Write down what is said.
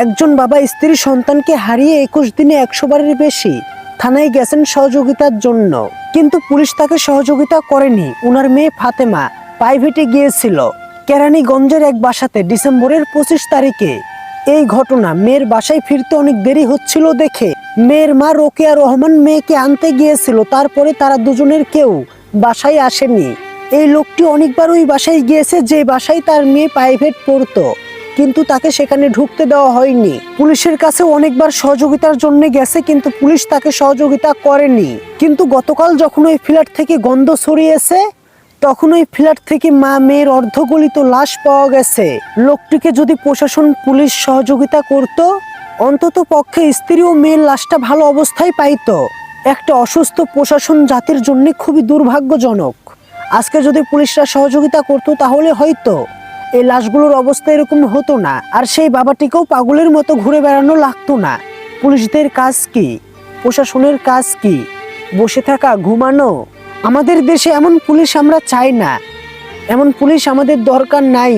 একজন বাবা স্ত্রী সন্তানকে হারিয়ে 21 দিনে 100 বারের বেশি থানায় গেছেন সহযোগিতার জন্য, কিন্তু পুলিশ তাকে সহযোগিতা করেনি। উনার মেয়ে ফাতেমা প্রাইভেটে গিয়েছিল কেরানীগঞ্জের এক বাসাতে ডিসেম্বরের 25 তারিখে। এই ঘটনা, মেয়ের বাসায় ফিরতে অনেক দেরি হচ্ছিল দেখে মেয়ের মা রোকেয়া রহমান মেয়েকে আনতে গিয়েছিল। তারপরে তারা দুজনের কেউ বাসায় আসেনি। এই লোকটি অনেকবার ওই বাসায় গিয়েছে যে বাসায় তার মেয়ে প্রাইভেট পড়তো, কিন্তু তাকে সেখানে ঢুকতে দেওয়া হয়নি। পুলিশের কাছে অনেকবার সহযোগিতার জন্য গেছে, কিন্তু পুলিশ তাকে সহযোগিতা করেনি। কিন্তু গতকাল যখন ওই ফ্ল্যাট থেকে গন্ধ ছড়িয়েছে, তখন ওই ফ্ল্যাট থেকে মা মেয়ের অর্ধগলিত লাশ পাওয়া গেছে। লোকটিকে যদি প্রশাসন পুলিশ সহযোগিতা করত, অন্তত পক্ষে স্ত্রী ও মেয়ের লাশটা ভালো অবস্থায় পাইতো। একটা অসুস্থ প্রশাসন জাতির জন্য খুবই দুর্ভাগ্যজনক। আজকে যদি পুলিশরা সহযোগিতা করত, তাহলে হয়তো এই লাশগুলোর অবস্থা এরকম হতো না, আর সেই বাবাটিকেও পাগলের মতো ঘুরে বেড়ানো লাগতো না। পুলিশদের কাজ কি? প্রশাসনের কাজ কি? বসে থাকা, ঘুমানো? আমাদের দেশে এমন পুলিশ আমরা চাই না, এমন পুলিশ আমাদের দরকার নাই।